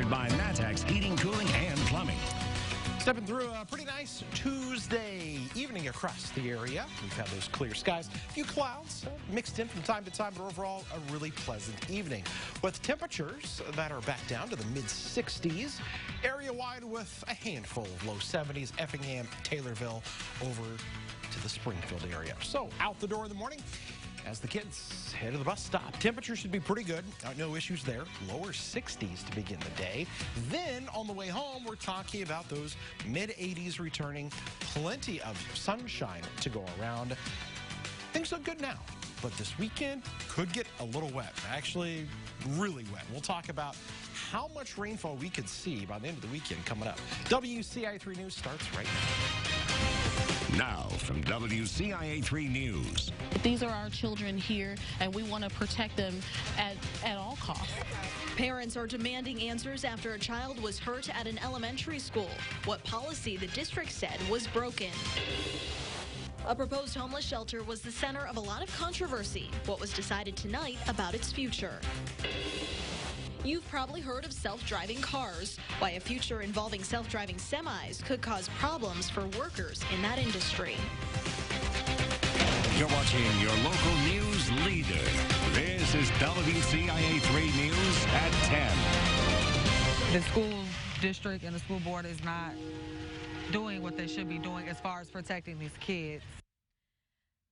Sponsored by Matex Heating, Cooling, and Plumbing. Stepping through a pretty nice Tuesday evening across the area. We've had those clear skies, a few clouds mixed in from time to time, but overall a really pleasant evening with temperatures that are back down to the mid-60s, area-wide with a handful of low 70s, Effingham, Taylorville, over to the Springfield area. So out the door in the morning, as the kids head to the bus stop. Temperature should be pretty good. No issues there. Lower 60s to begin the day. Then on the way home, we're talking about those mid-80s returning. Plenty of sunshine to go around. Things look good now, but this weekend could get a little wet. Actually, really wet. We'll talk about how much rainfall we could see by the end of the weekend coming up. WCIA 3 News starts right now. Now from WCIA 3 News. These are our children here, and we want to protect them at all costs. Parents are demanding answers after a child was hurt at an elementary school. What policy the district said was broken. A proposed homeless shelter was the center of a lot of controversy. What was decided tonight about its future? You've probably heard of self-driving cars. Why a future involving self-driving semis could cause problems for workers in that industry. You're watching your local news leader. This is WCIA 3 News at 10. The school district and the school board is not doing what they should be doing as far as protecting these kids.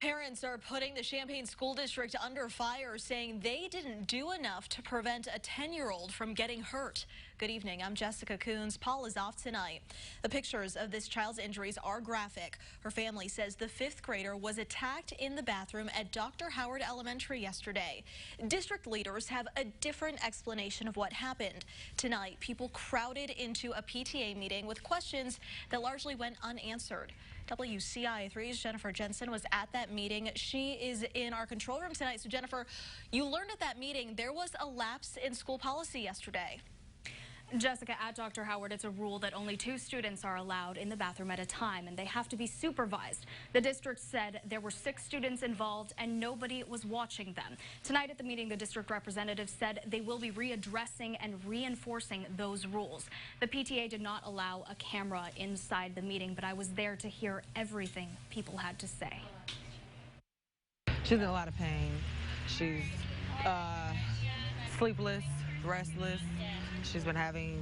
Parents are putting the Champaign School District under fire, saying they didn't do enough to prevent a 10-year-old from getting hurt. Good evening, I'm Jessica Coons. Paul is off tonight. The pictures of this child's injuries are graphic. Her family says the 5th grader was attacked in the bathroom at Dr. Howard Elementary yesterday. District leaders have a different explanation of what happened. Tonight, people crowded into a PTA meeting with questions that largely went unanswered. WCIA 3's Jennifer Jensen was at that meeting. She is in our control room tonight. So Jennifer, you learned at that meeting there was a lapse in school policy yesterday. Jessica, at Dr. Howard, it's a rule that only 2 students are allowed in the bathroom at a time, and they have to be supervised. The district said there were 6 students involved and nobody was watching them. Tonight at the meeting, the district representative said they will be readdressing and reinforcing those rules. The PTA did not allow a camera inside the meeting, but I was there to hear everything people had to say. She's in a lot of pain. She's sleepless, restless. She's been having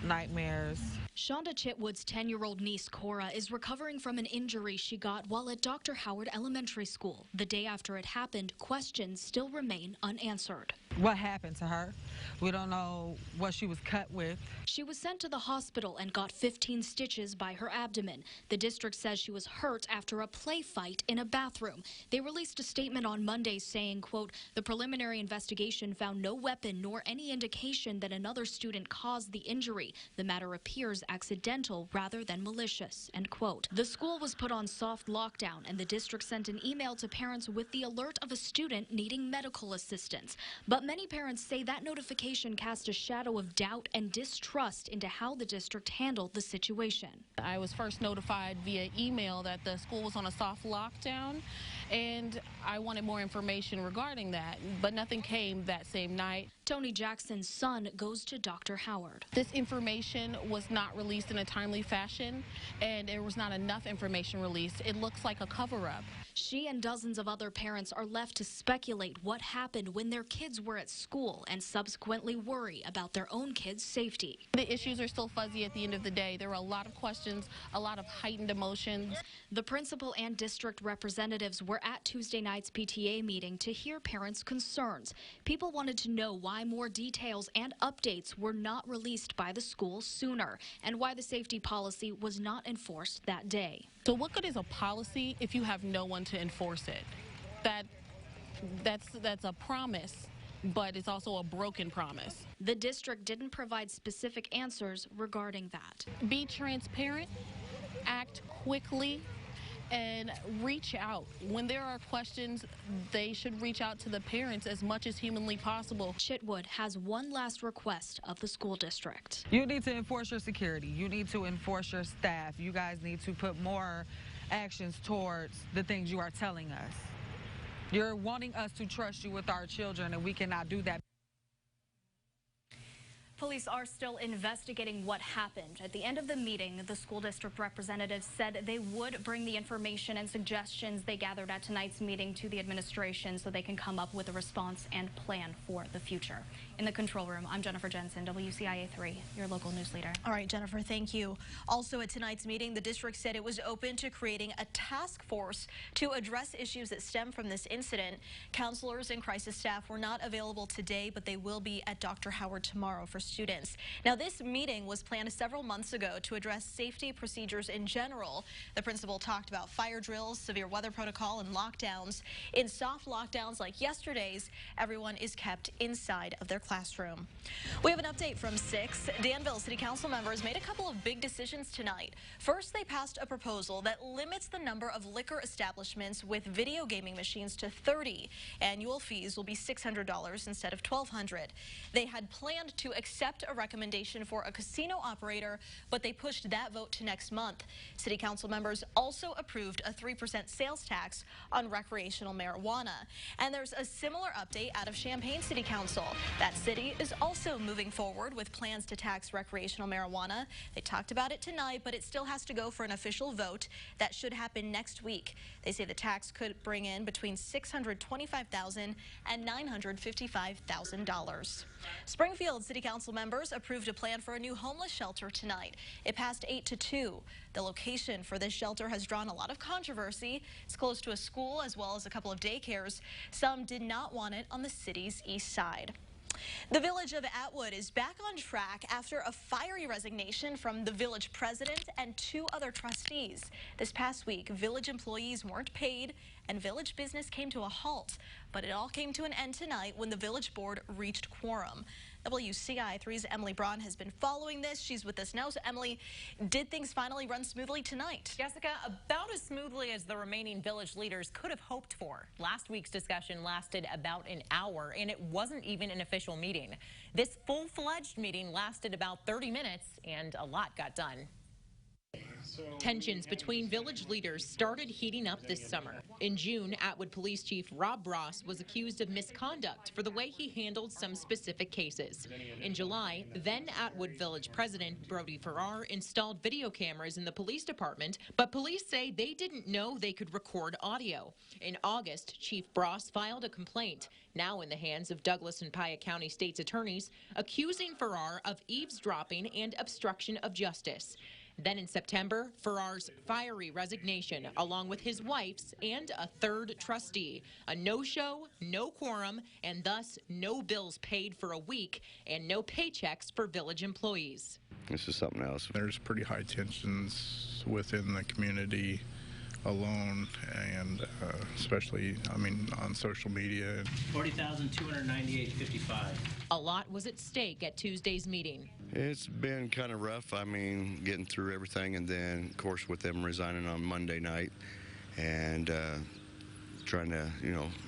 nightmares. SHAWNDA Chitwood's 10-year-old niece, Cora, is recovering from an injury she got while at Dr. Howard Elementary School. The day after it happened, questions still remain unanswered. What happened to her? We don't know what she was cut with. She was sent to the hospital and got 15 stitches by her abdomen. The district says she was hurt after a play fight in a bathroom. They released a statement on Monday saying, quote, the preliminary investigation found no weapon nor any indication that another student caused the injury. The matter appears accidental rather than malicious, end quote. The school was put on soft lockdown, and the district sent an email to parents with the alert of a student needing medical assistance. But many parents say that notification cast a shadow of doubt and distrust into how the district handled the situation. I was first notified via email that the school was on a soft lockdown, and I wanted more information regarding that, but nothing came that same night. Tony Jackson's son goes to Dr. Howard. This information was not released in a timely fashion, and there was not enough information released. It looks like a cover-up. She and dozens of other parents are left to speculate what happened when their kids were at school and subsequently worry about their own kids' safety. The issues are still fuzzy at the end of the day. There were a lot of questions, a lot of heightened emotions. The principal and district representatives were at Tuesday night's PTA meeting to hear parents' concerns. People wanted to know why more details and updates were not released by the school sooner, and why the safety policy was not enforced that day. So what good is a policy if you have no one to enforce it? That's a promise, but it's also a broken promise. The district didn't provide specific answers regarding that. Be transparent, act quickly, and reach out. When there are questions, they should reach out to the parents as much as humanly possible. Chitwood has one last request of the school district. You need to enforce your security. You need to enforce your staff. You guys need to put more actions towards the things you are telling us. You're wanting us to trust you with our children, and we cannot do that. police are still investigating what happened. At the end of the meeting, the school district representatives said they would bring the information and suggestions they gathered at tonight's meeting to the administration so they can come up with a response and plan for the future. In the control room, I'm Jennifer Jensen, WCIA 3, your local news leader. All right, Jennifer, thank you. Also at tonight's meeting, the district said it was open to creating a task force to address issues that stem from this incident. Counselors and crisis staff were not available today, but they will be at Dr. Howard tomorrow for students. Now, this meeting was planned several months ago to address safety procedures in general. The principal talked about fire drills, severe weather protocol, and lockdowns. In soft lockdowns like yesterday's, everyone is kept inside of their classroom. We have an update from 6. Danville City Council members made a couple of big decisions tonight. First, they passed a proposal that limits the number of liquor establishments with video gaming machines to 30. Annual fees will be $600 instead of $1,200. They had planned to accept a recommendation for a casino operator, but they pushed that vote to next month. City Council members also approved a 3% sales tax on recreational marijuana. And there's a similar update out of Champaign City Council. That city is also moving forward with plans to tax recreational marijuana. They talked about it tonight, but it still has to go for an official vote. That should happen next week. They say the tax could bring in between $625,000 and $955,000. Springfield City Council members approved a plan for a new homeless shelter tonight. It passed 8-2. The location for this shelter has drawn a lot of controversy. It's close to a school as well as a couple of daycares. Some did not want it on the city's east side. The village of Atwood is back on track after a fiery resignation from the village president and 2 other trustees. This past week, village employees weren't paid and village business came to a halt. But it all came to an end tonight when the village board reached quorum. WCIA 3's Emily Braun has been following this. She's with us now. So, Emily, did things finally run smoothly tonight? Jessica, about as smoothly as the remaining village leaders could have hoped for. Last week's discussion lasted about an hour, and it wasn't even an official meeting. This full-fledged meeting lasted about 30 minutes, and a lot got done. Tensions between village leaders started heating up this summer. In June, Atwood Police Chief Rob Ross was accused of misconduct for the way he handled some specific cases. In July, then Atwood Village President Brody Farrar installed video cameras in the police department, but police say they didn't know they could record audio. In August, Chief Bross filed a complaint, now in the hands of Douglas and Piatt County state's attorneys, accusing Farrar of eavesdropping and obstruction of justice. Then in September, Farrar's fiery resignation, along with his wife's and a 3rd trustee. A no-show, no quorum, and thus no bills paid for a week and no paychecks for village employees. This is something else. There's pretty high tensions within the community alone, and especially, on social media. 40,298.55. A lot was at stake at Tuesday's meeting. It's been kind of rough. Getting through everything, and then, of course, with them resigning on Monday night, and trying to,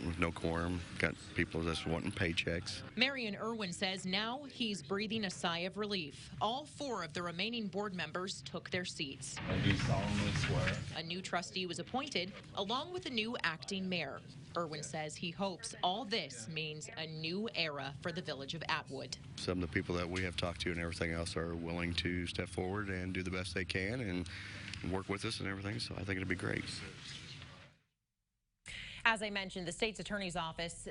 with no quorum, got people just wanting paychecks. Marion Irwin says now he's breathing a sigh of relief. All 4 of the remaining board members took their seats. I do solemnly swear. A new trustee was appointed, along with a new acting mayor. Irwin says he hopes all this means a new era for the village of Atwood. Some of the people that we have talked to and everything else are willing to step forward and do the best they can and work with us and everything, so I think it'll be great. As I mentioned, the state's attorney's offices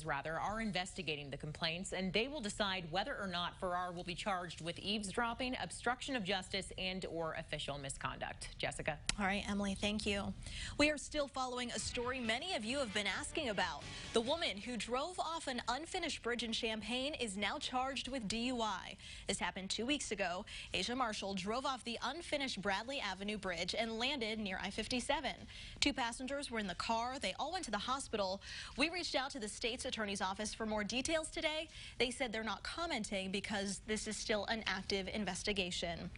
are investigating the complaints, and they will decide whether or not Farrar will be charged with eavesdropping, obstruction of justice, and/or official misconduct. Jessica. All right, Emily, thank you. We are still following a story many of you have been asking about. The woman who drove off an unfinished bridge in Champaign is now charged with DUI. This happened 2 weeks ago. Asia Marshall drove off the unfinished Bradley Avenue Bridge and landed near I-57. 2 passengers were in the car. They all went to the hospital. We reached out to the state's attorney's office for more details today. They said they're not commenting because this is still an active investigation.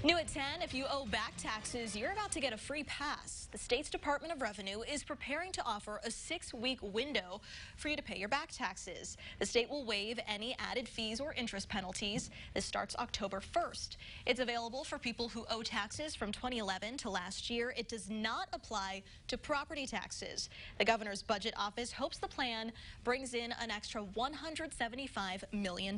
New at 10, if you owe back taxes, you're about to get a free pass. The state's Department of Revenue is preparing to offer a 6-week window for you to pay your back taxes. The state will waive any added fees or interest penalties. This starts October 1st. It's available for people who owe taxes from 2011 to last year. It does not apply to property taxes. The governor's budget office hopes the plan brings in an extra $175 million.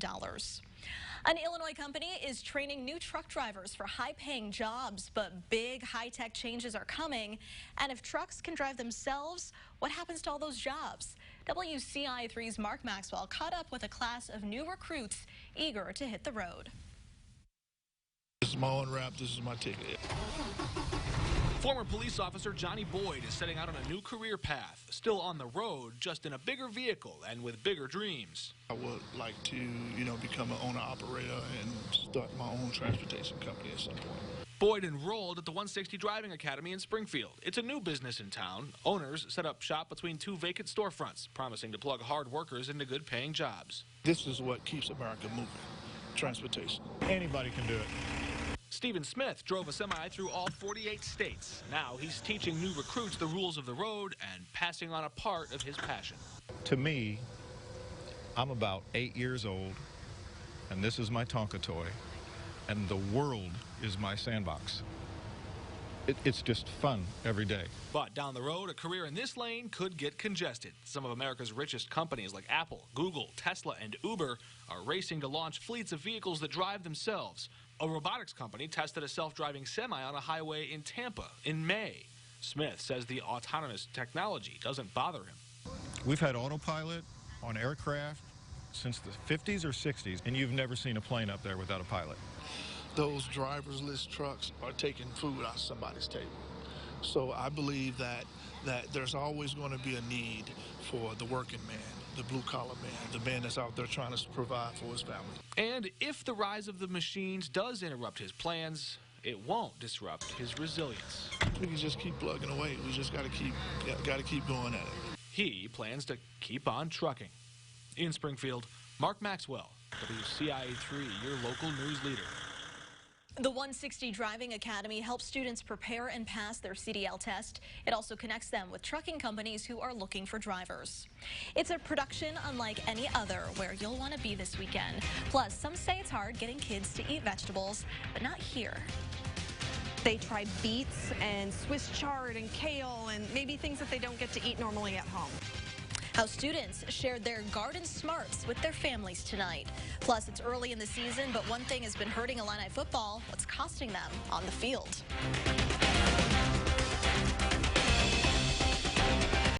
An Illinois company is training new truck drivers for high-paying jobs, but big high-tech changes are coming. And if trucks can drive themselves, what happens to all those jobs? WCIA 3's Mark Maxwell caught up with a class of new recruits eager to hit the road. This is my own wrap. This is my ticket. Former police officer Johnny Boyd is setting out on a new career path, still on the road, just in a bigger vehicle and with bigger dreams. I would like to, become an owner-operator and start my own transportation company at some point. Boyd enrolled at the 160 Driving Academy in Springfield. It's a new business in town. Owners set up shop between 2 vacant storefronts, promising to plug hard workers into good-paying jobs. This is what keeps America moving, transportation. Anybody can do it. Stephen Smith drove a semi through all 48 states. Now he's teaching new recruits the rules of the road and passing on a part of his passion. To me, I'm about 8 years old, and this is my Tonka toy, and the world is my sandbox. It's just fun every day. But down the road, a career in this lane could get congested. Some of America's richest companies like Apple, Google, Tesla, and Uber are racing to launch fleets of vehicles that drive themselves. A robotics company tested a self-driving semi on a highway in Tampa in May. Smith says the autonomous technology doesn't bother him. We've had autopilot on aircraft since the 50s or 60s, and you've never seen a plane up there without a pilot. Those driverless trucks are taking food out of somebody's table. So I believe that there's always going to be a need for the working man, the blue-collar man, the man that's out there trying to provide for his family. And if the rise of the machines does interrupt his plans, it won't disrupt his resilience. We can just keep plugging away. We just got to keep going at it. He plans to keep on trucking. In Springfield, Mark Maxwell, WCIA 3, your local news leader. The 160 Driving Academy helps students prepare and pass their CDL test. It also connects them with trucking companies who are looking for drivers. It's a production unlike any other where you'll want to be this weekend. Plus, some say it's hard getting kids to eat vegetables, but not here. They try beets and Swiss chard and kale and maybe things that they don't get to eat normally at home. How students shared their garden smarts with their families tonight. Plus, it's early in the season, but one thing has been hurting Illini football: what's costing them on the field.